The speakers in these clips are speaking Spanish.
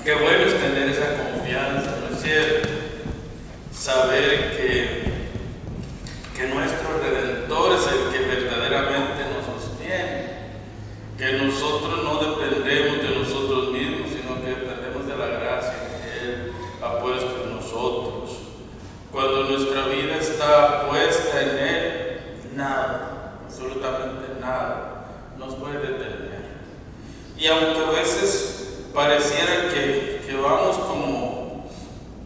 Qué bueno es tener esa confianza, ¿no es cierto? Saber que nuestro Redentor es el que verdaderamente nos sostiene, que nosotros no dependemos de nosotros mismos, sino que dependemos de la gracia que Él ha puesto en nosotros. Cuando nuestra vida está puesta en Él, nada, absolutamente nada, nos puede detener. Y aunque a veces pareciera que vamos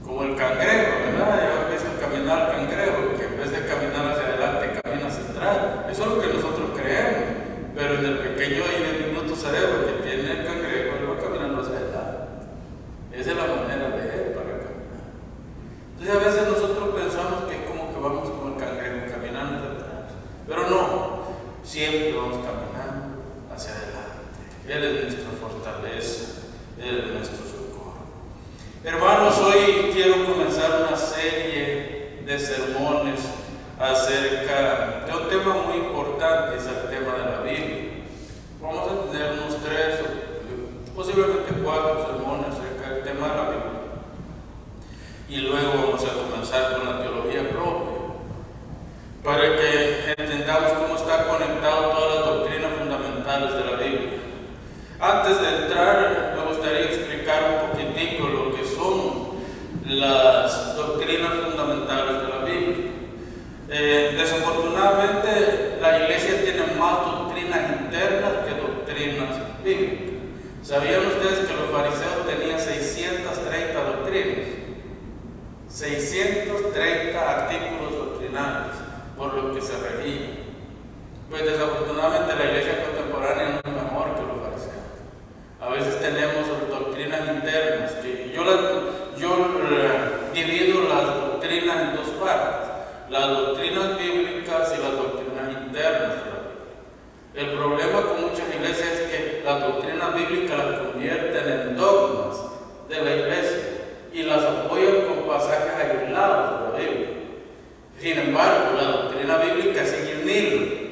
como el cangrejo, ¿verdad? Yo he visto caminar cangrejo, que en vez de caminar hacia adelante, camina hacia atrás. Eso es lo que nosotros creemos, pero en el pequeño y diminuto cerebro que tiene el cangrejo, él va caminando hacia adelante. Esa es la manera de él para caminar. Entonces a veces nosotros pensamos que es como que vamos como el cangrejo, caminando hacia atrás, pero no, siempre vamos caminando hacia adelante. Él es nuestra fortaleza, Él es nuestro socorro. Hermanos, hoy quiero comenzar una serie de sermones acerca de un tema muy importante, es el tema de la Biblia. Vamos a tener unos 3 o posiblemente 4 sermones acerca del tema de la Biblia. Y luego vamos a comenzar con la teología propia, para que entendamos cómo está conectado todas las doctrinas fundamentales de la Biblia. Antes de entrar, me gustaría explicar un poquitico lo que son las doctrinas fundamentales de la Biblia. Desafortunadamente, la Iglesia tiene más doctrinas internas que doctrinas bíblicas. ¿Sabían ustedes que los fariseos tenían 630 doctrinas? 630 artículos doctrinales por los que se regían. Pues desafortunadamente la Iglesia contemporánea no es mejor que los fariseos. A veces tenemos doctrinas internas, que yo divido las doctrinas en 2 partes, las doctrinas bíblicas y las doctrinas internas de la Biblia. El problema con muchas iglesias es que las doctrinas bíblicas las convierten en dogmas de la iglesia y las apoyan con pasajes aislados de la Biblia. Sin embargo, la doctrina bíblica sigue un hilo.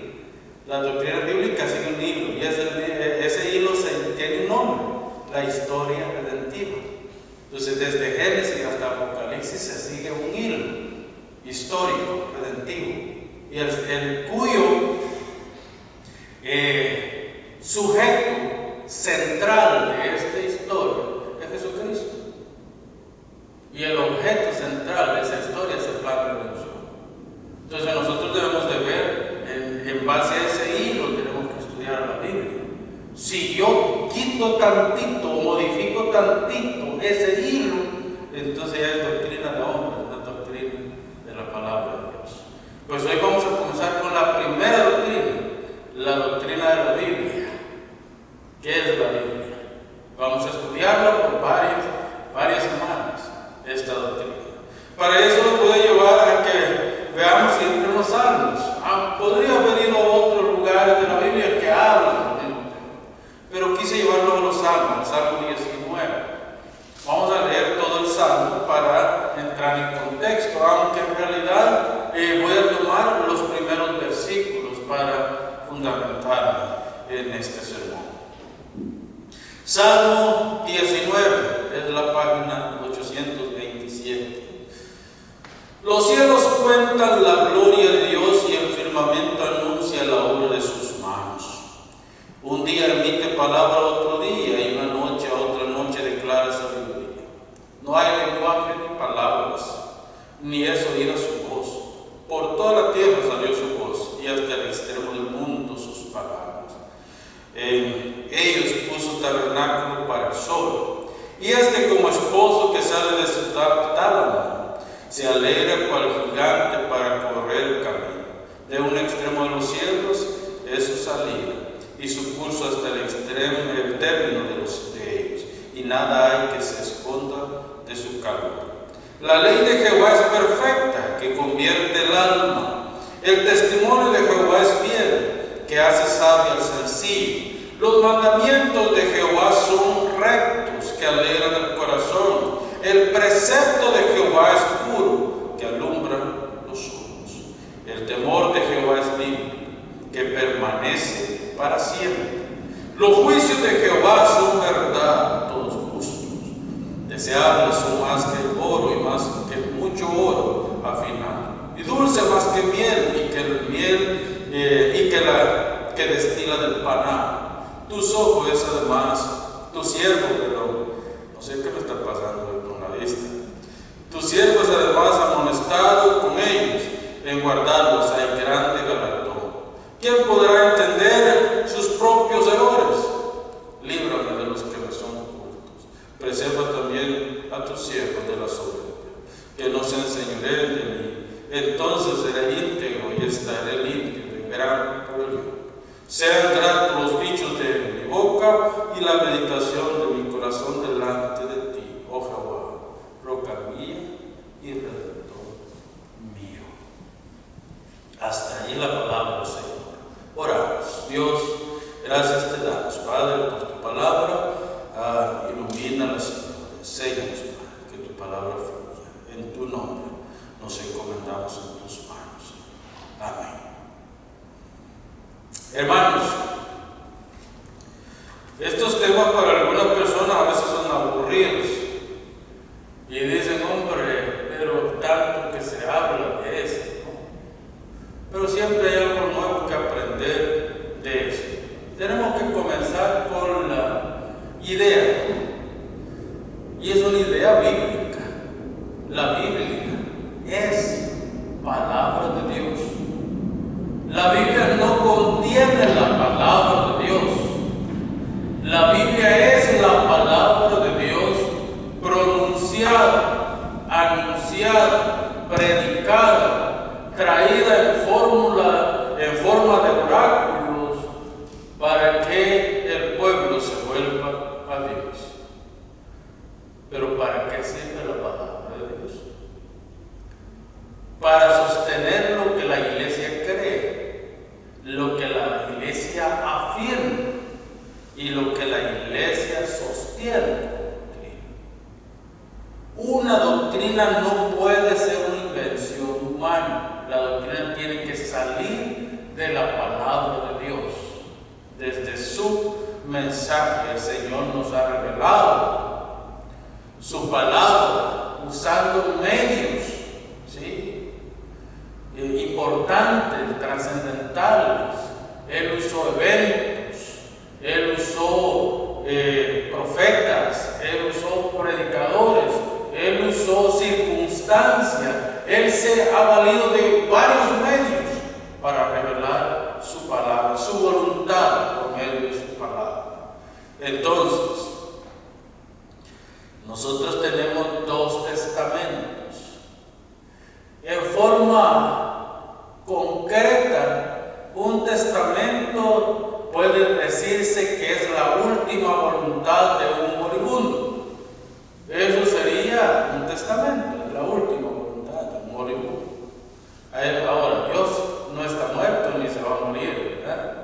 La doctrina bíblica sigue un hilo, y ese hilo tiene un nombre: la historia redentiva. Entonces, desde Génesis hasta Apocalipsis se sigue un hilo histórico redentivo, y el cuyo sujeto central de esta historia es Jesucristo, y el objeto central de esa historia es el plan de redención. Entonces nosotros debemos de ver, en base a ese hilo tenemos que estudiar la Biblia. Si yo quito tantito o modifico tantito ese hilo, entonces ya es doctrina de hombre, no es doctrina de la palabra de Dios. Pues hoy vamos a comenzar con la primera doctrina, la doctrina de la Biblia. ¿Qué es la Biblia? Vamos a estudiarla por varias semanas, esta doctrina. Para eso nos voy a llevar a que veamos siempre los salmos. Podría venir a otros lugares de la Biblia que hablan del mismo tema, pero quise llevarlo a los salmos, el Salmo 19. Vamos a leer todo el salmo para entrar en contexto, aunque en realidad voy a tomar los primeros versículos para fundamentarme en este sermón. Salmo 19 es la página 827. Los cielos cuentan la gloria de Dios y el firmamento anuncia la obra de sus manos. Un día emite palabra a otro día y una noche a otra noche declara sabiduría. No hay lenguaje ni palabras, ni es oída su voz. Por toda la tierra salió su voz y hasta el extremo del mundo sus palabras. En ellos puso tabernáculo para el sol, y como esposo que sale de su tálamo, se alegra cual gigante para correr el camino. De un extremo de los cielos es su salida, y su curso hasta el término de ellos, y nada hay que se esconda de su calor. La ley de Jehová es perfecta, que convierte el alma. El testimonio de Jehová es fiel, que hace sabio al sencillo. Los mandamientos de Jehová son rectos, que alegran el corazón. El precepto de Jehová es puro, que alumbra los ojos. El temor de Jehová es limpio, que permanece para siempre. Los juicios de Jehová son verdad, todos justos. deseables son más que el oro y más que mucho oro afinado, y dulce más que miel y que el miel que destila del panal. Tus ojos es además, tu siervo, pero no sé qué me está pasando con la vista. Tu siervo es además amonestado con ellos, en guardarlos hay grande galardón. ¿Quién podrá entender sus propios errores? Líbrame de los que me son ocultos. Preserva también a tus siervos de la soberbia, que no se enseñoreen de mí. Entonces seré íntegro y estaré limpio de gran rebelión. Sean gratos los dichos de mi boca y la meditación de mi corazón delante de ti, oh Jehová, roca mía y redentor mío. Hasta ahí la palabra del Señor. Oramos. Dios, gracias te damos, Padre, por tu palabra. Ilumínanos, Señor. Enséñanos, Padre, que tu palabra fluya. En tu nombre nos encomendamos en tus manos. Amén. Hermanos, estos temas para algunas personas a veces son aburridos y dicen, hombre, pero tanto que se habla de eso, ¿no? Pero siempre hay algo nuevo que aprender de eso. Tenemos que comenzar por la idea, y es una idea bíblica. La Biblia es palabra de Dios. La Biblia no contiene la palabra de Dios. La Biblia es la palabra de Dios pronunciada, anunciada, predicada, traída en forma de oráculos para que el pueblo se vuelva a Dios. Pero ¿para qué sirve la palabra de Dios? Para sostener lo que la iglesia cree, lo que la iglesia afirma y lo que la iglesia sostiene. Una doctrina no puede ser una invención humana. La doctrina tiene que salir de la palabra de Dios. Desde su mensaje el Señor nos ha revelado su palabra usando medios, ¿sí?, importantes, trascendentales. Él usó eventos, Él usó profetas, Él usó predicadores, Él usó circunstancias. Él se ha valido de varios medios para revelar su palabra, su voluntad por medio de su palabra. Entonces, nosotros tenemos dos testamentos. En forma concreta, un testamento puede decirse que es la última voluntad de un moribundo. Eso sería un testamento, la última voluntad de un moribundo. Ahora, Dios no está muerto ni se va a morir, ¿verdad?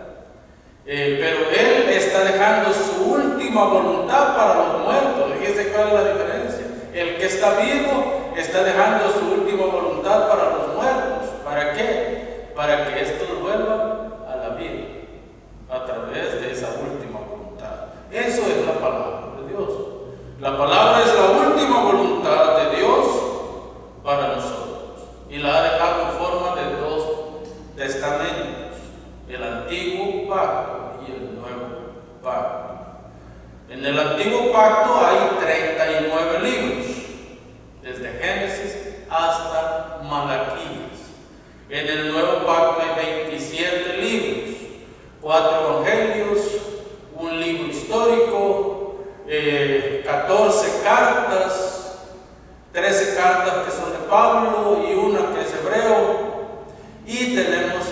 Pero Él está dejando su última voluntad para los muertos. Fíjense cuál es la diferencia. El que está vivo está dejando su última voluntad para los muertos. ¿Para qué? Para que estos vuelvan a la vida a través de esa última voluntad. Eso es la palabra de Dios. La palabra es la última voluntad de Dios para nosotros. Y la ha dejado en forma de dos testamentos: el antiguo pacto y el nuevo pacto. En el antiguo pacto hay 39 libros, desde Génesis hasta Malaquías. En el nuevo pacto hay 27 libros, 4 evangelios, un libro histórico, 14 cartas, 13 cartas que son de Pablo y una que es hebreo, y tenemos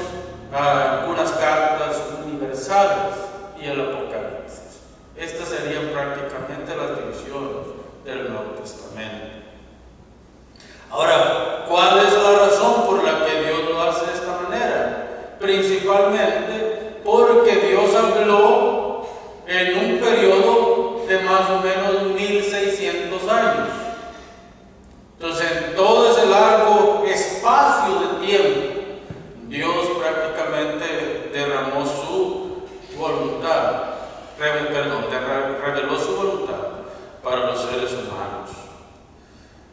algunas cartas universales y el Apocalipsis. Estas serían prácticamente las divisiones del Nuevo Testamento. Ahora, ¿cuál es la razón por la que Dios lo hace de esta manera? Principalmente porque Dios habló en un periodo de más o menos 1600 años. Entonces, en todo ese largo espacio de tiempo, Dios prácticamente derramó su voluntad, reveló su voluntad para los seres humanos.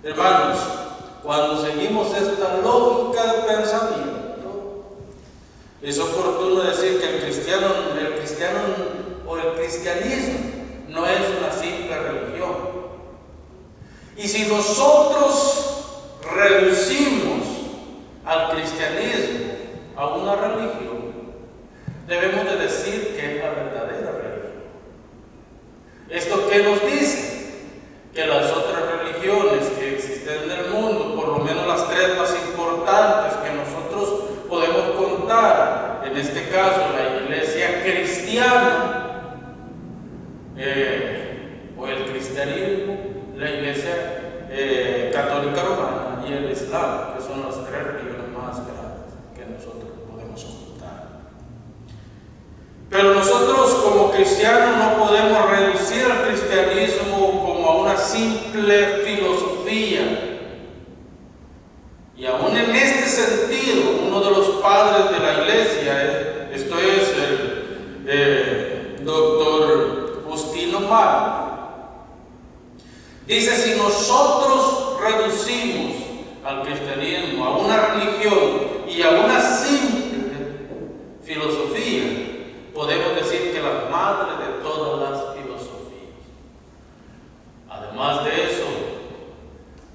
Hermanos, cuando seguimos esta lógica de pensamiento, es oportuno decir que el cristianismo no es una simple religión. Y si nosotros reducimos al cristianismo a una religión, debemos de decir que es la verdadera religión. ¿Esto qué nos dice? Que las otras religiones que existen en el mundo, por lo menos las tres más importantes que nosotros podemos contar, en este caso la iglesia cristiana, o el cristianismo, la iglesia católica romana y el islam, que son las tres religiones más grandes que nosotros podemos contar. Pero nosotros como cristianos no podemos reducir al cristianismo como a una simple filosofía. Y aún en este sentido, uno de los padres de la iglesia, esto es el doctor Justino Mártir, dice: si nosotros reducimos al cristianismo a una religión y a una simple filosofía, podemos decir que la madre de todas las filosofías. Además de eso,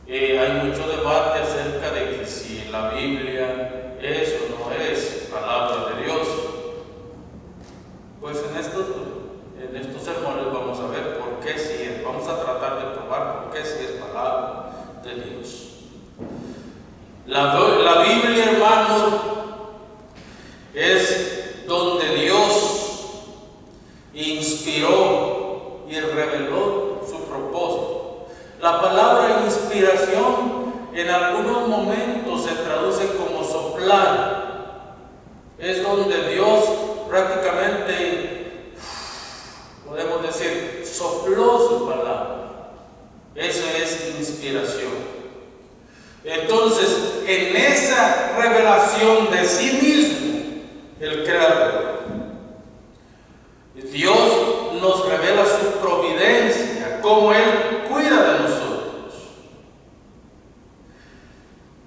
hay mucho debate acerca de que si la Biblia es o no es palabra de Dios. Pues en estos sermones vamos a ver por qué sí es. Vamos a tratar de probar por qué sí es palabra de Dios. La Biblia, hermano, es donde Dios inspiró y reveló su propósito. La palabra inspiración en algunos momentos se traduce como soplar. Es donde Dios prácticamente, podemos decir, sopló su palabra. Eso es inspiración. Entonces, en esa revelación de sí mismo, el Creador, Dios nos revela su providencia, cómo Él cuida de nosotros.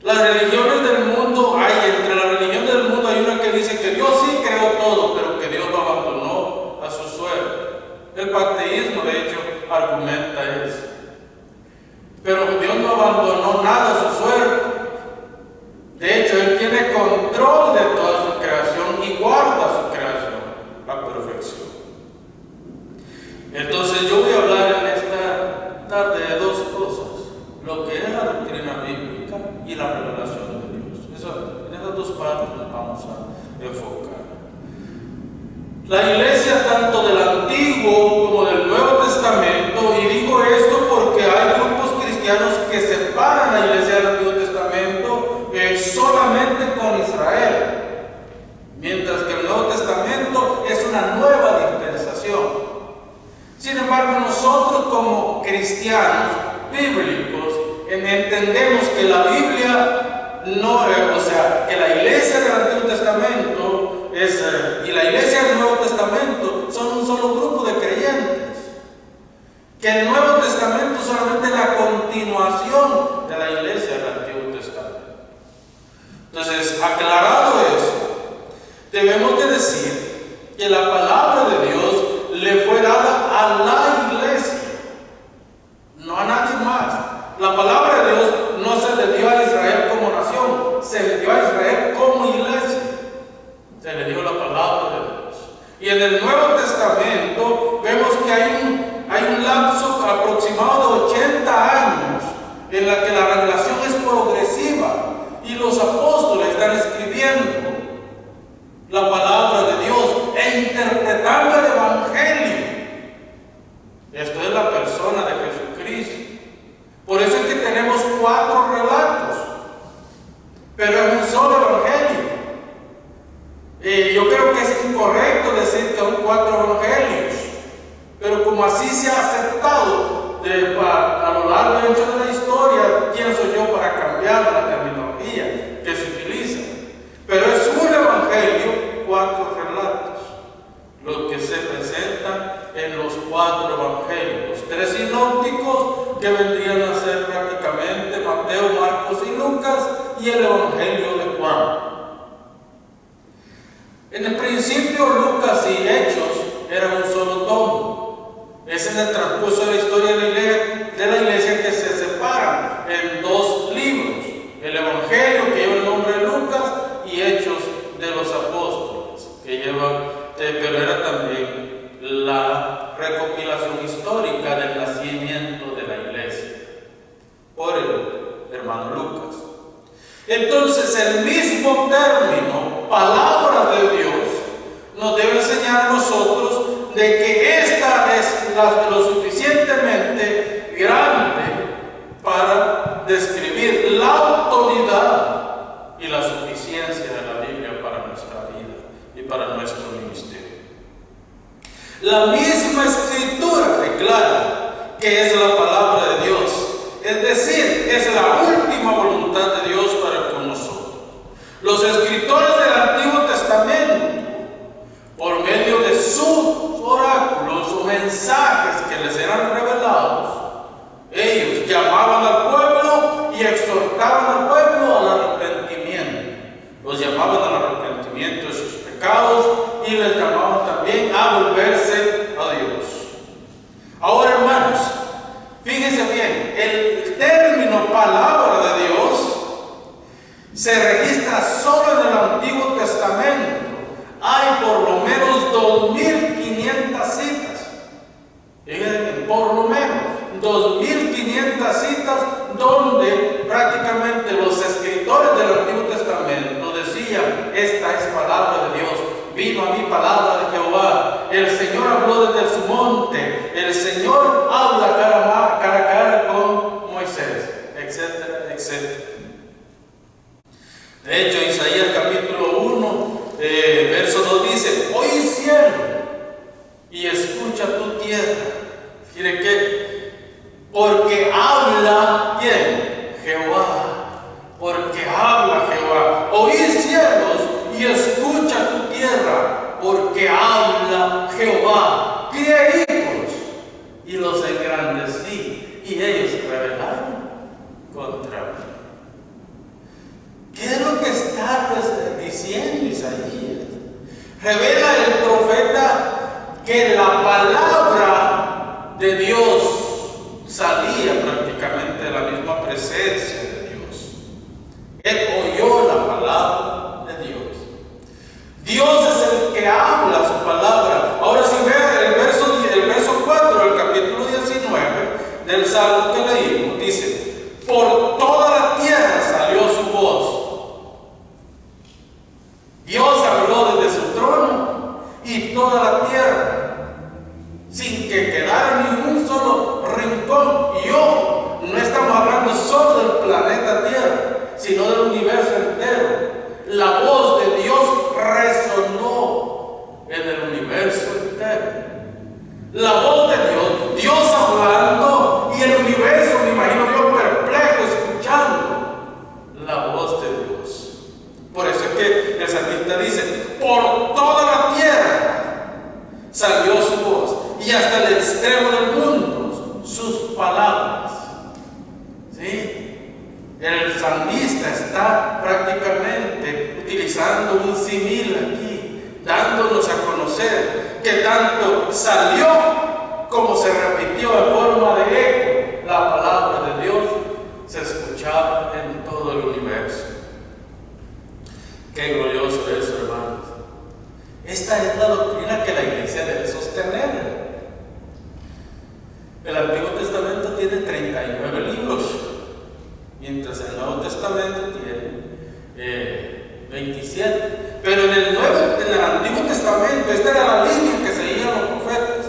Las religiones del mundo, entre las religiones del mundo hay una que dice que Dios sí creó todo, pero que Dios lo abandonó a su suerte. El panteísmo, de hecho, argumenta eso. Pero Dios no abandonó nada a su suerte. De hecho, Él tiene control de toda su creación y guarda su creación a perfección. Entonces yo voy a hablar en esta tarde de dos cosas: lo que es la doctrina bíblica y la revelación de Dios. En esas dos partes nos vamos a enfocar. La iglesia, tanto del Antiguo como del Nuevo Testamento, y digo esto porque hay grupos cristianos que separan la iglesia del Antiguo Testamento solamente con Israel, mientras que el Nuevo Testamento es una nueva dispensación. Sin embargo, nosotros como cristianos bíblicos entendemos que la Biblia que la iglesia del Antiguo Testamento y la iglesia del Nuevo Testamento son un solo grupo de creyentes, que el Nuevo Testamento es solamente la continuación de la iglesia del Antiguo Testamento. Entonces, aclarado eso, debemos de decir que la palabra de Dios le fue dada a la iglesia, no a nadie más. La palabra de Dios no se le dio a Israel como nación, se le dio a Israel como iglesia. Se le dio la palabra de Dios. Y en el Nuevo Testamento vemos que hay un lapso aproximado de 80 años en la que la revelación es progresiva y los apóstoles están escribiendo la palabra de Dios e interpretando el Evangelio. Esto es la persona de Jesucristo. Por eso es que tenemos 4 relatos, pero es un solo Evangelio. Yo creo que es incorrecto decir que son 4 evangelios, pero como así se ha aceptado a lo largo y ancho de la historia, ¿quién soy yo para cambiar la terminología que se utiliza? Pero es un evangelio, 4 relatos, los que se presentan en los 4 evangelios, los 3 sinópticos, que vendrían a ser prácticamente Lucas y el Evangelio de Juan. En el principio, Lucas y Hechos eran un solo tomo. Es en el transcurso de la historia de la iglesia que se separan en dos libros: el Evangelio, que lleva el nombre de Lucas, y Hechos de los Apóstoles, que lleva, pero era también la recopilación histórica del nacimiento de la iglesia por el hermano Lucas. Entonces, el mismo término, palabra de Dios, nos debe enseñar a nosotros de que esta es lo suficientemente grande para describir la autoridad y la suficiencia de la Biblia para nuestra vida y para nuestro ministerio. La misma Escritura declara que es la palabra de Dios, es decir, es la última voluntad de Dios para con nosotros. Los escritores del Antiguo Testamento, por medio de sus oráculos o mensajes que les eran revelados, ellos llamaban al pueblo y exhortaban al pueblo al arrepentimiento. Los llamaban al arrepentimiento de sus pecados y les llamaban también a volverse a Dios. Ahora, hermanos, fíjense bien, el término palabra de Dios se registra solo en el Antiguo Testamento. Hay por lo menos 2.500 citas. Por lo menos 2.500 citas donde prácticamente los escritores del Antiguo Testamento decían: esta es palabra de Dios. Vino a mí palabra de Jehová. El Señor habló desde su monte. El Señor habla cara a cara con Moisés, etcétera, etcétera. De hecho, Isaías capítulo 1, verso 2 dice: oí cielo y escucha tu tierra. Mire que, porque habla ¿quién? Jehová. Porque habla Jehová. Oí cielos y escucha tu tierra, porque habla Jehová. Crié hijos y los engrandecí, y ellos se rebelaron contra mí. ¿Qué es lo que está diciendo Isaías? Revela el profeta que la palabra de Dios salía prácticamente de la misma presencia de Dios. Él oyó la palabra de Dios. Dios es el que habla su palabra. Ahora, si ve el verso 4 del capítulo 19 del Salmo que leímos, dice: por toda la tierra salió su voz. Dios habló desde su trono y toda la tierra, sin que quedara ningún solo rincón. Y ojo, no estamos hablando solo del planeta Tierra, sino del universo entero. La voz de Dios resonó en el universo entero. La voz de Dios, Dios hablando, y el universo, me imagino yo, perplejo, escuchando la voz de Dios. Por eso es que el salmista dice: por toda la tierra salió su voz, y hasta el extremo del mundo sus palabras. ¿Sí? El salmista está prácticamente utilizando un símil aquí, dándonos a conocer que tanto salió como se repitió en forma de eco. La palabra de Dios se escuchaba en todo el universo. Qué glorioso es eso, hermanos. Esta es la doctrina que la iglesia debe sostener. El Antiguo Testamento tiene 39 libros, mientras el Nuevo Testamento tiene 27. Pero en el Antiguo Testamento, esta era la línea que seguían los profetas: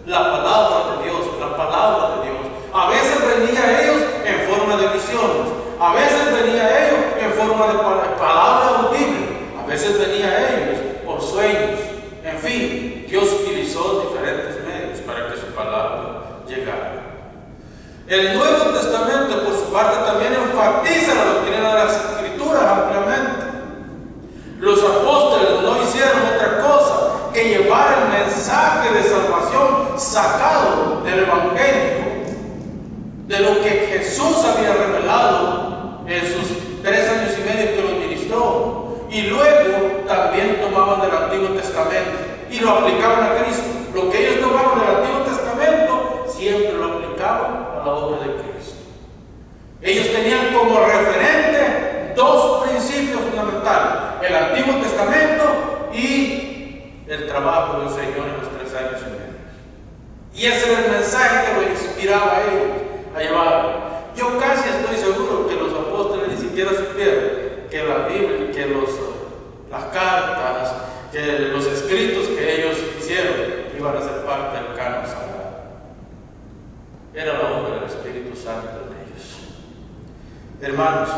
la palabra de Dios, la palabra de Dios. A veces venía a ellos en forma de visiones, a veces venía a ellos en forma de palabra audible, a veces venía a ellos por sueños. En fin, Dios utilizó diferentes medios para que su palabra llegara. El Nuevo Testamento, por su parte, también enfatiza la doctrina de las Escrituras ampliamente. Los apóstoles no hicieron otra cosa que llevar el mensaje de salvación sacado del Evangelio, de lo que Jesús había revelado en sus 3 años y medio que los ministró. Y luego también tomaban del Antiguo Testamento y lo aplicaban a Cristo. Lo que ellos tomaban del Antiguo Testamento siempre lo aplicaban a la obra de Cristo. Ellos tenían como referente 2 principios fundamentales: el Antiguo Testamento y el trabajo del Señor en los 3 años y medio. Y ese era el mensaje que lo inspiraba a ellos a llevar. Yo casi estoy seguro que los apóstoles ni siquiera supieron que la Biblia, que las cartas, que los escritos que ellos hicieron iban a ser parte del canon sagrado. Era la obra del Espíritu Santo en ellos. Hermanos,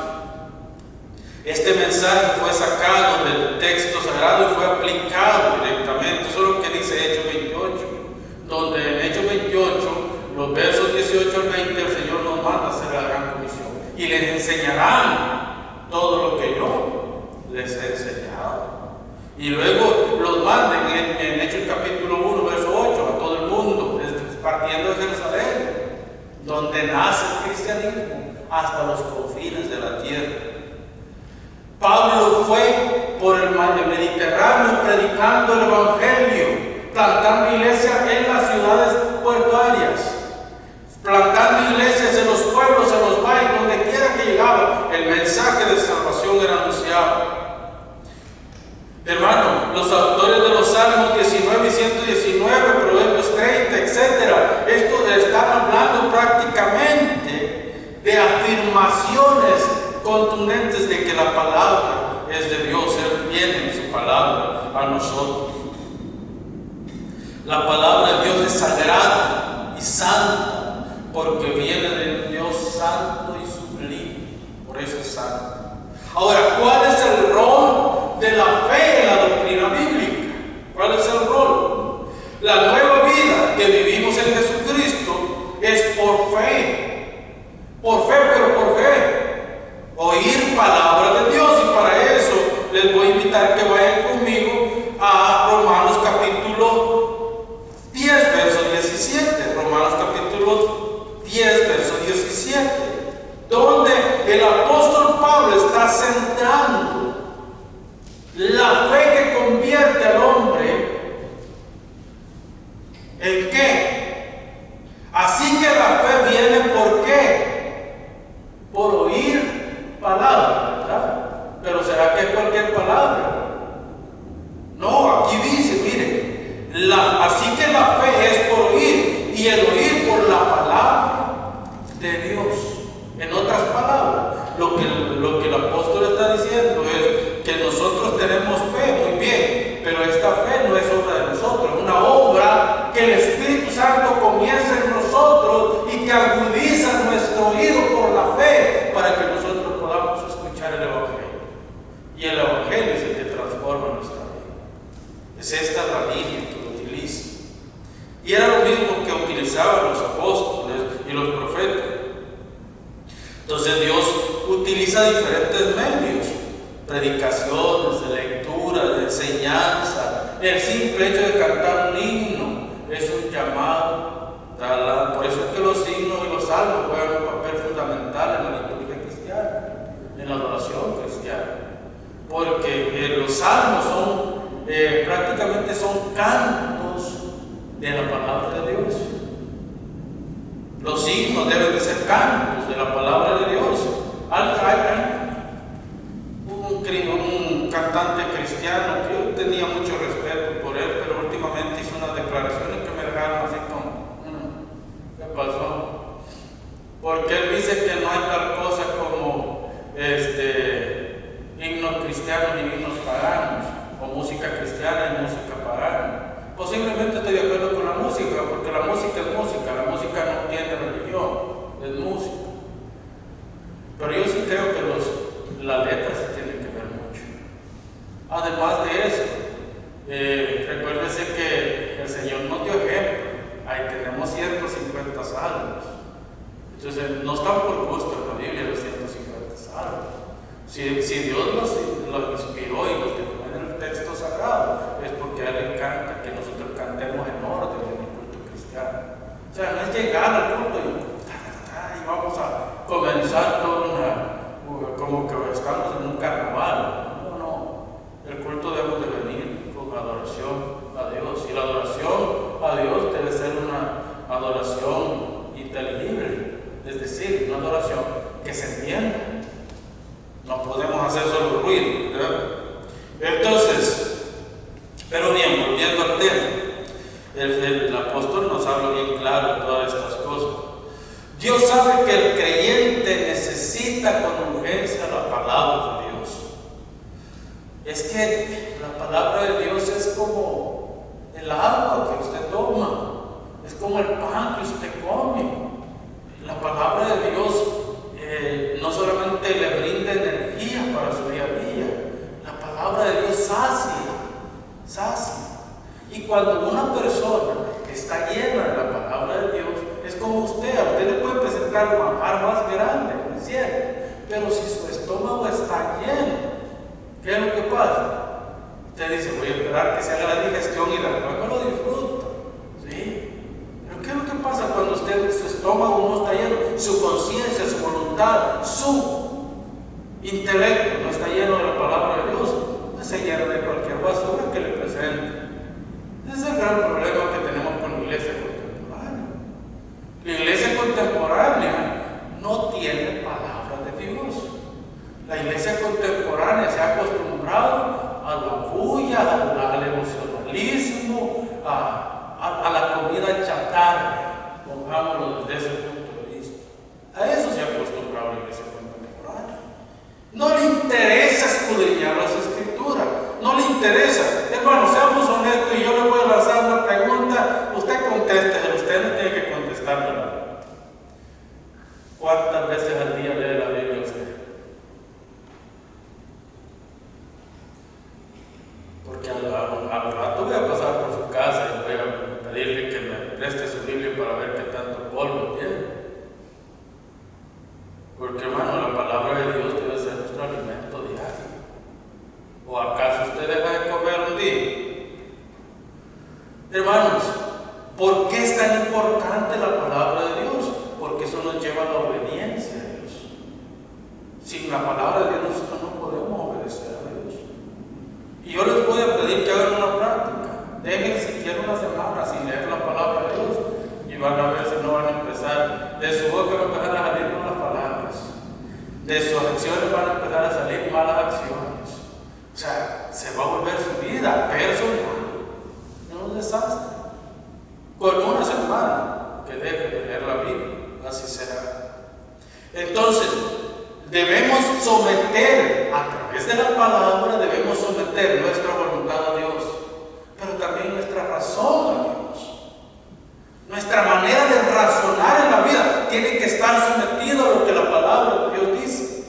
este mensaje fue sacado del texto sagrado y fue aplicado directamente. Eso es lo que dice Hechos 28, donde en Hechos 28, los versos 18 al 20, el Señor nos manda a hacer la gran comisión y les enseñarán todo lo que yo les he enseñado. Y luego los mandan en Hechos capítulo 1, verso 8, a todo el mundo, partiendo de Jerusalén, donde nace el cristianismo, hasta los confines de la tierra. Pablo fue por el Mediterráneo predicando el Evangelio, plantando iglesias en las ciudades portuarias, plantando iglesias en los pueblos, en los valles, donde quiera que llegaba, el mensaje de salvación era anunciado. Hermano, los autores de los Salmos 19 y 119, Proverbios 30, etc., estos están hablando prácticamente de afirmaciones contundentes de que la palabra es de Dios. Él viene en su palabra a nosotros. La palabra de Dios es sagrada y santa, porque viene del Dios santo y sublime. Por eso es santo. Ahora, ¿cuál es el rol de la fe en la doctrina bíblica? ¿Cuál es el rol? La nueva vida que vivimos en Jesucristo es por fe. Por fe, pero por fe. Oír palabra de Dios, y para eso les voy a invitar que vayan conmigo a Romanos capítulo 10, verso 17. Romanos capítulo 10, verso 17, donde el apóstol Pablo está centrando la fe que convierte al hombre en qué. Así que la fe viene ¿por qué? Por oír palabra, ¿verdad? Pero ¿será que es cualquier palabra? No, aquí dice, mire, así que la fe es por oír, y el oír por la palabra de Dios. En otras palabras, lo que el apóstol está diciendo es que nosotros tenemos fe, muy bien, pero esta fe no es obra de nosotros, es una obra que el Espíritu Santo comienza en nosotros y que agudiza nuestro oído por la fe para que nosotros podamos escuchar el Evangelio. Y el Evangelio es el que transforma nuestra vida. Es esta la línea que lo utiliza. Y era lo mismo que utilizaban los apóstoles y los profetas. Entonces Dios utiliza diferentes medios: predicaciones, de lectura, de enseñanza. El simple hecho de cantar un himno es un llamado. Por eso es que los himnos y los salmos juegan un papel fundamental en la liturgia cristiana, en la adoración cristiana. Porque los salmos prácticamente son cantos de la palabra de Dios. Los himnos deben de ser cantos de la palabra de Dios. Hay un cantante cristiano que yo tenía mucho respeto por él, pero últimamente hizo unas declaraciones que me dejaron así como, ¿qué pasó? Porque él dice que no hay tal cosa como himnos cristianos y himnos paganos, o música cristiana y música pagana. Posiblemente estoy de acuerdo con la música, porque la música es música, la música no tiene religión, es música. Pero yo sí creo que las letras sí tienen que ver mucho. Además de eso, recuérdese que el Señor nos dio ejemplo. Ahí tenemos 150 salmos. Entonces, no están por gusto en la Biblia los 150 salmos. Si Dios los inspiró y los dejó en el texto sagrado, es porque a Él le encanta que nosotros cantemos en orden en el culto cristiano. O sea, no es llegar al culto y vamos a comenzar toda como que adoración inteligible, es decir, una adoración que se entienda. No podemos hacer solo ruido, ¿verdad? Entonces, pero bien, volviendo al tema, el apóstol nos habla bien claro de todas estas cosas. Dios sabe que el creyente necesita con urgencia la palabra de Dios. Es que la palabra de Dios es como el agua que usted toma, es como el pan que usted come. La palabra de Dios no solamente le brinda energía para su día a día, la palabra de Dios sacia. Y cuando una persona está llena de la palabra de Dios, es como usted, a usted le puede presentar un manjar más grande, ¿no es cierto? Pero si su estómago está lleno, ¿qué es lo que pasa? Usted dice, voy a esperar que se haga la digestión y después lo disfruto, ¿sí? Pero ¿qué es lo que pasa cuando su estómago no está lleno? Su conciencia, su voluntad, su intelecto no está lleno de la palabra de Dios, pues se llena de cualquier basura que le presente. Ese es el gran problema que tenemos con la iglesia contemporánea. La iglesia contemporánea no tiene palabra de Dios. La iglesia contemporánea se ha acostumbrado a la bulla, al emocionalismo, a la comida chatarra, pongámoslo desde ese punto de vista. A eso se ha acostumbrado la iglesia contemporánea. No le interesa escudriñar las escrituras, no le interesa. Hermano, seamos honestos y yo le voy a lanzar una pregunta, usted conteste, usted no tiene que contestármela. ¿Cuántas veces al día lee la Biblia usted? Porque al rato voy a pasar por su casa y voy a pedirle que me preste su Biblia para ver qué tanto polvo tiene. Porque, hermano, la palabra de Dios debe ser nuestro alimento diario. ¿O acaso usted deja de comer un día? Hermanos, ¿por qué es tan importante la palabra de Dios? Porque eso nos lleva a la obediencia a Dios. Sin la palabra de Dios nosotros no podemos obedecer a Dios. Y yo les voy a pedir que hagan una práctica. Dejen siquiera una semana sin leer la palabra de Dios y van a ver si no van a empezar, de su boca van a empezar a salir malas palabras, de sus acciones van a empezar a salir malas acciones. O sea, se va a volver su vida personal en un desastre. Con una semana que deje de leer la Biblia, así será. Entonces, debemos someter, a través de la palabra, debemos someter nuestra voluntad a Dios, pero también nuestra razón a Dios. Nuestra manera de razonar en la vida tiene que estar sometida a lo que la palabra de Dios dice.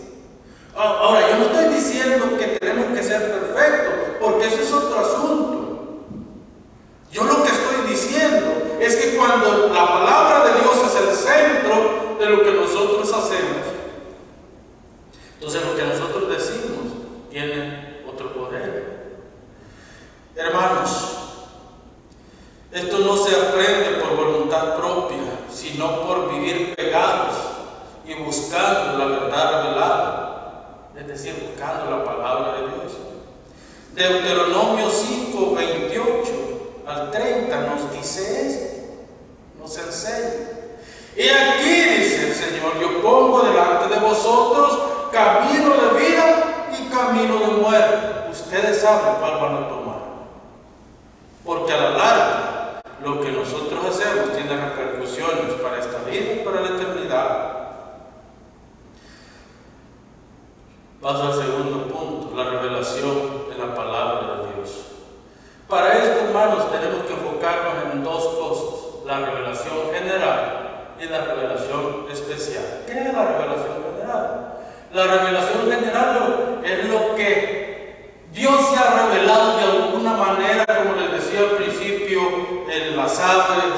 Ahora, yo no estoy diciendo que tenemos que ser perfectos, porque eso es otro asunto. Yo lo que estoy diciendo es que cuando la palabra de Dios es el centro de lo que nosotros hacemos, entonces lo que nosotros decimos tiene otro poder. Hermanos, esto no se aprende por voluntad propia, sino por vivir pegados y buscando la verdad revelada, es decir, buscando la palabra de Dios. Deuteronomio 5, 28 al 30 nos dice eso, nos enseña. Y aquí dice el Señor, yo pongo delante de vosotros camino de vida y camino de muerte. Ustedes saben cuál van a tomar. Porque a la larga, lo que nosotros hacemos tiene repercusiones para esta vida y para la eternidad. Paso al segundo punto, la revelación de la palabra de Dios. Para esto, hermanos, tenemos que enfocarnos en dos cosas: la revelación general y la revelación especial. ¿Qué es la revelación general? La revelación general es lo que Dios se ha revelado de alguna manera, como les decía al principio, en las aves,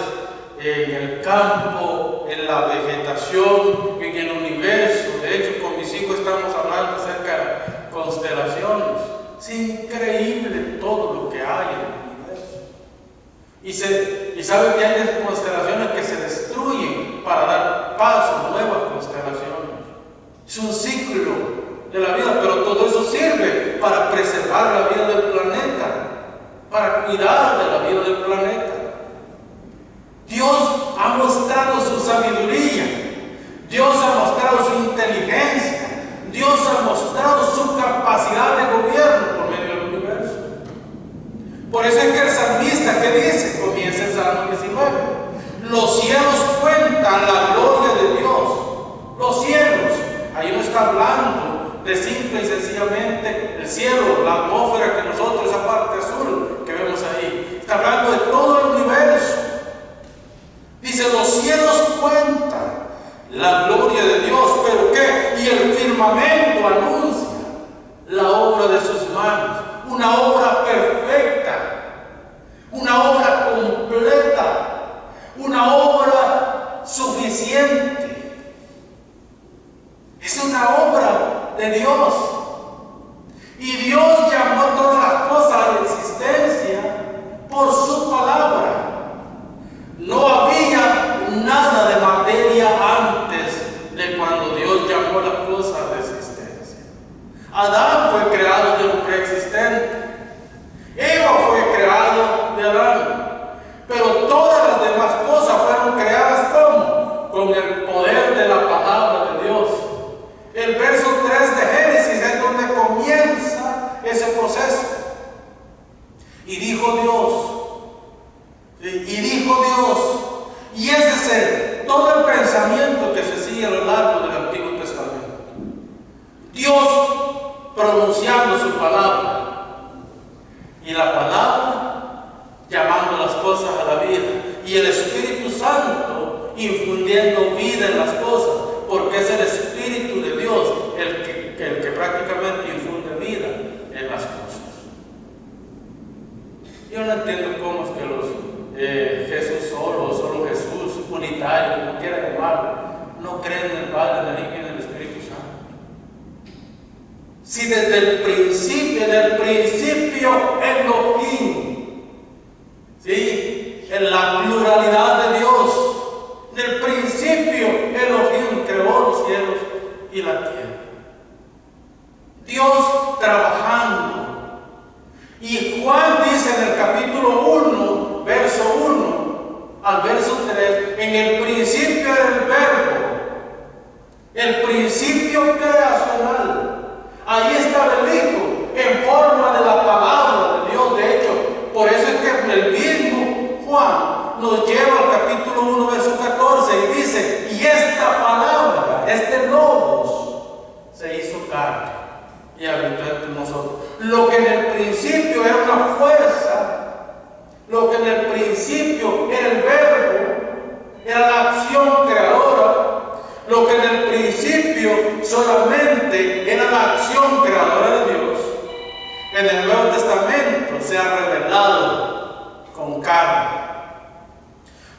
en el campo, en la vegetación, en el universo. De hecho, con mis hijos estamos hablando acerca de constelaciones. Es increíble todo lo que hay en el universo. Y saben que hay constelaciones que se destruyen para dar paso a nuevas constelaciones. Es un ciclo de la vida, pero todo eso sirve para preservar la vida del planeta, para cuidar de la vida del planeta. Dios ha mostrado sabiduría, Dios ha mostrado su inteligencia, Dios ha mostrado su capacidad de gobierno por medio del universo. Por eso es que el salmista, ¿qué dice? Comienza el Salmo 19. Los cielos cuentan la gloria de Dios. Los cielos. Ahí no está hablando de simple y sencillamente el cielo, la atmósfera que nosotros, esa parte azul que vemos ahí. Está hablando de todo el universo. Dice, los cielos cuentan la gloria de Dios. ¿Pero qué? Y el firmamento anuncia la obra de sus manos. Una obra perfecta, una obra completa, una obra suficiente. Es una obra de Dios. Y Dios llamó todas las cosas a la existencia por su palabra. No había nada de materia antes de cuando Dios llamó las cosas a la existencia. Adán fue creado de lo preexistente. Eva fue creado de Adán. Pero todas las demás cosas fueron creadas ¿cómo? Con el poder de la palabra de Dios. El verso 3 de Génesis es donde comienza ese proceso. Y dijo Dios, y ese es todo el pensamiento que se sigue a lo largo del Antiguo Testamento. Dios pronunciando su palabra, y la palabra llamando las cosas a la vida, y el Espíritu Santo infundiendo vida en las cosas, porque es el Espíritu de Dios el que prácticamente infunde vida en las cosas. Yo no entiendo cómo es que los Jesús solo Jesús, unitario, como quiera llamarlo, no creen en el Padre, en el Hijo y en el Espíritu Santo. Si desde el principio, Elohim, ¿sí? En la pluralidad de Dios, en el principio Elohim creó los cielos y la tierra. Dios trabajando. Y Juan dice en el capítulo 1, verso 1 al verso 3, en el principio era el verbo, el principio creacional. Ahí estaba el Hijo, en forma de la palabra de Dios. De hecho, por eso es que el mismo Juan nos lleva al capítulo 1, verso 14, y dice, y esta palabra, este logos, se hizo carne y habitó entre nosotros. Lo que en el principio era una fuerza, lo que en el principio era el verbo, era la acción creadora, lo que en el principio solamente era la acción creadora de Dios, en el Nuevo Testamento se ha revelado con carne.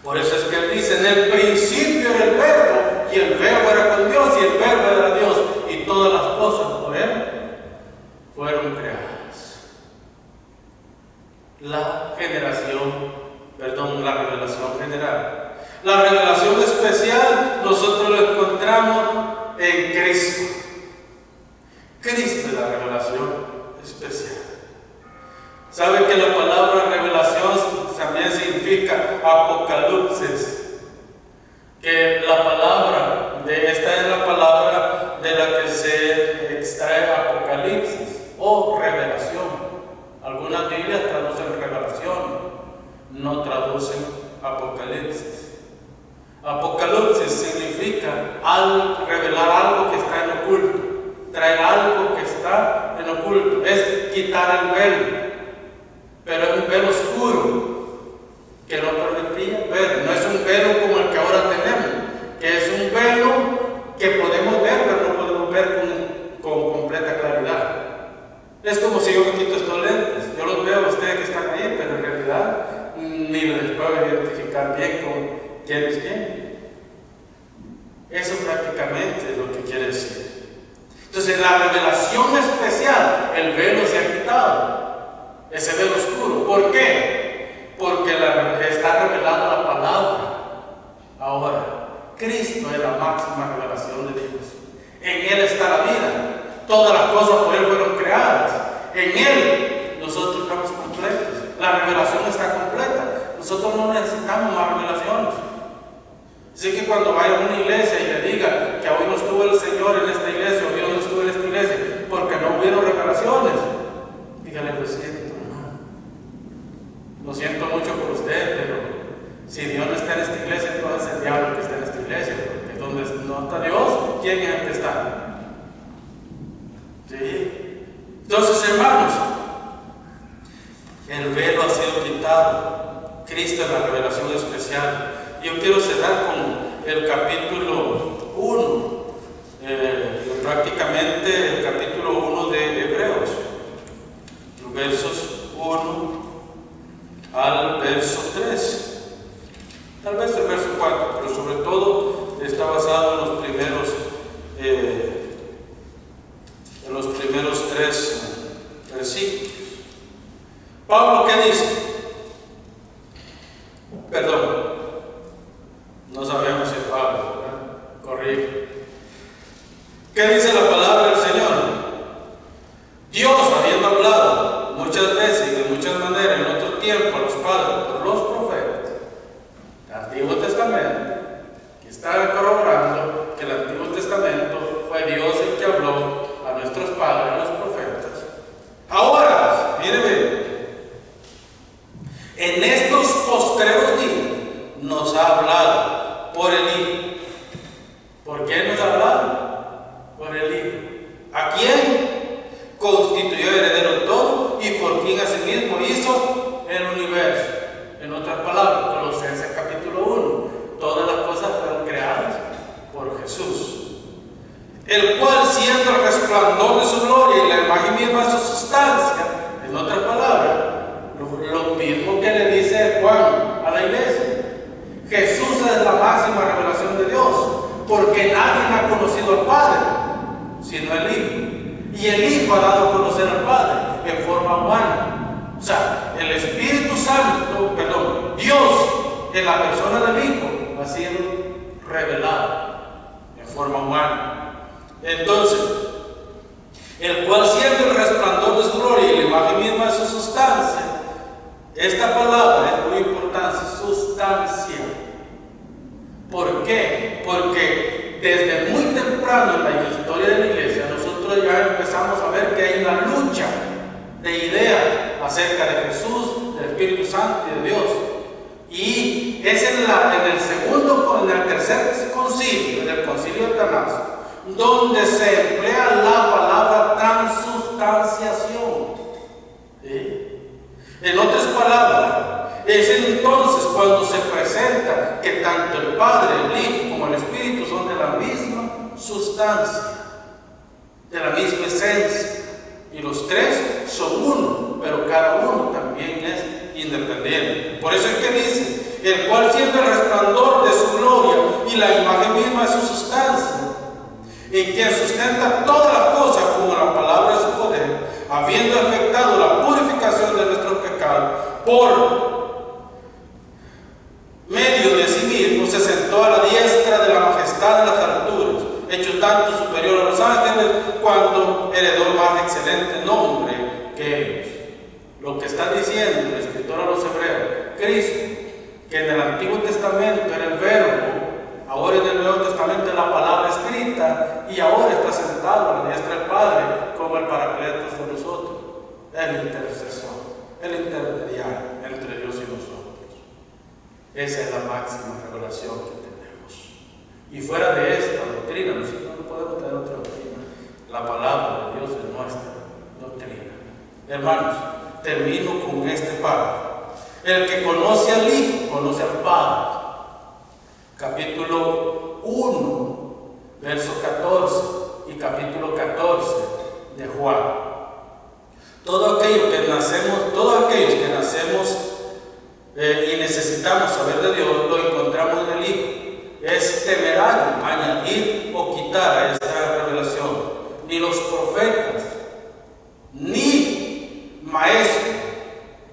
Por eso es que él dice, en el principio era el verbo, y el verbo era con Dios, y el verbo era Dios, y todas las cosas por él fueron creadas. La revelación general. La revelación especial nosotros lo encontramos en Cristo. Cristo es la revelación especial. ¿Sabe que la palabra revelación también significa apocalipsis? Que la palabra, esta es la palabra de la que se extrae apocalipsis o revelación. Algunas Biblias traducen revelación, no traducen apocalipsis. Apocalipsis significa revelar algo que está en oculto, traer algo que está en oculto, es quitar el velo, pero es un velo oscuro que no permitía ver. No es un velo como el que ahora tenemos, que es un velo que podemos ver, pero no podemos ver con completa claridad. Es como si yo me quito estos lentes, yo los veo a ustedes que están ahí, pero en realidad ni les puedo identificar bien con quién es quién. Eso prácticamente es lo que quiere decir. Entonces, la revelación especial, el velo se ha quitado, ese velo oscuro. ¿Por qué? Porque está revelada la palabra. Ahora, Cristo es la máxima revelación de Dios. En Él está la vida. Todas las cosas por Él fueron creadas. En Él nosotros estamos completos. La revelación está completa. Nosotros no necesitamos más revelaciones. Así que cuando vaya a una iglesia y le diga que hoy no estuvo el Señor en esta iglesia, o Dios no estuvo en esta iglesia, porque no hubieron revelaciones, dígale, lo siento, hermano. Lo siento mucho por usted, pero si Dios no está en esta iglesia, entonces es el diablo que está en esta iglesia, porque donde no está Dios, ¿quién es el que está? ¿Sí? Entonces, hermanos, el velo ha sido quitado. Cristo es la revelación especial. Yo quiero cerrar con el capítulo 1, prácticamente el capítulo 1 de Hebreos, los versos 1 al verso 3, tal vez el verso 4, pero sobre todo está basado en los primeros 3 versículos. Pablo, ¿qué dice? Perdón, no sabemos si es Pablo, ¿verdad? Corrige. ¿Qué dice la palabra del Señor? Dios, habiendo hablado muchas veces y de muchas maneras en otro tiempo a los padres por los profetas, el Antiguo Testamento, que está corroborando que el Antiguo Testamento fue Dios el que habló a nuestros padres, a los profetas. Ahora, mire, en estos postreros días nos ha hablado por el Hijo. ¿Por qué nos ha hablado? Por el Hijo. ¿A quién constituyó heredero de todo y por quien asimismo hizo el universo? En otras palabras, Colosenses capítulo 1, todas las cosas fueron creadas por Jesús, el cual, siendo el resplandor de su gloria y la imagen misma de su sustancia, en otras palabras, lo mismo que le dice Juan a la iglesia, Jesús es la máxima revelación de Dios, porque nadie ha conocido al Padre sino el Hijo, y el Hijo ha dado a conocer al Padre en forma humana. O sea, el Espíritu Santo, Dios en la persona del Hijo ha sido revelado en forma humana. Entonces, el cual, siendo el resplandor de su gloria y la imagen misma de su sustancia, esta palabra es muy importante, sustancia. ¿Por qué? Porque desde muy temprano en la historia de la iglesia, nosotros ya empezamos a ver que hay una lucha de ideas acerca de Jesús, del Espíritu Santo y de Dios. Y es en el tercer concilio, en el concilio de Atanasio, donde se emplea la palabra transubstanciación. ¿Sí? En otras palabras, es entonces cuando se presenta que tanto el Padre, el Hijo como el Espíritu son de la misma sustancia, de la misma esencia, y los tres son uno, pero cada uno también es independiente. Por eso es que dice, el cual, siendo el resplandor de su gloria y la imagen misma de su sustancia, en quien sustenta todas las cosas como la palabra de su poder, habiendo efectuado la purificación de nuestros pecados, por medio de sí mismo se sentó a la diestra de la majestad de las alturas, hecho tanto superior a los ángeles, cuando heredó más excelente nombre que ellos. Lo que está diciendo el escritor a los hebreos, Cristo, que en el Antiguo Testamento era el verbo, ahora en el Nuevo Testamento es la palabra escrita, y ahora está sentado a la diestra del Padre como el paracletos de nosotros, el intercesor, el intermediario entre Dios y nosotros. Esa es la máxima revelación que tenemos. Y fuera de esta doctrina, nosotros no podemos tener otra doctrina. La palabra de Dios es nuestra doctrina. Hermanos, termino con este párrafo. El que conoce al Hijo, conoce al Padre. Capítulo 1, verso 14 y capítulo 14 de Juan. Todos aquellos que nacemos y necesitamos saber de Dios, lo encontramos en el Hijo. Es temerario añadir o quitar a esta revelación. Ni los profetas, ni maestros,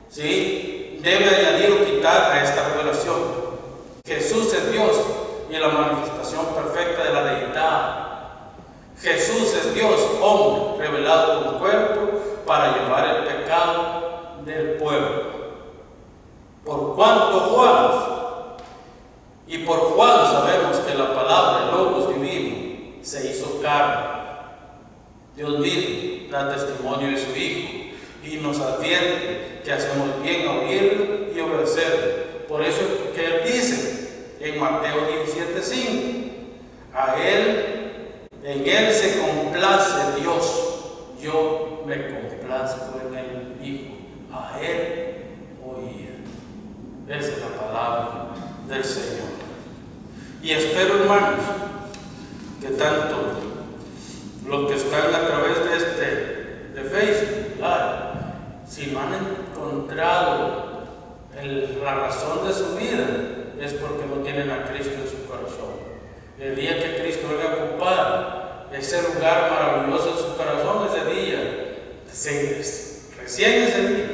¿sí?, debe añadir o quitar a esta revelación. Jesús es Dios y la manifestación perfecta de la deidad. Jesús es Dios, hombre, revelado con cuerpo para llevar el pecado del pueblo. Por cuanto Juan y por Juan sabemos que la palabra, el Logos divino, se hizo carne. Dios mismo da testimonio de su Hijo y nos advierte que hacemos bien a oírlo y obedecerlo. Por eso es que Él dice en Mateo 17:5, en Él se complace Dios, yo me complazco en el Hijo, a Él oír. Esa es la palabra del Señor. Y espero, hermanos, que tanto los que están a través de Facebook Live, si no han encontrado la razón de su vida, es porque no tienen a Cristo en su corazón. El día que Cristo venga a ocupar ese lugar maravilloso en su corazón, ese día, recién ese día,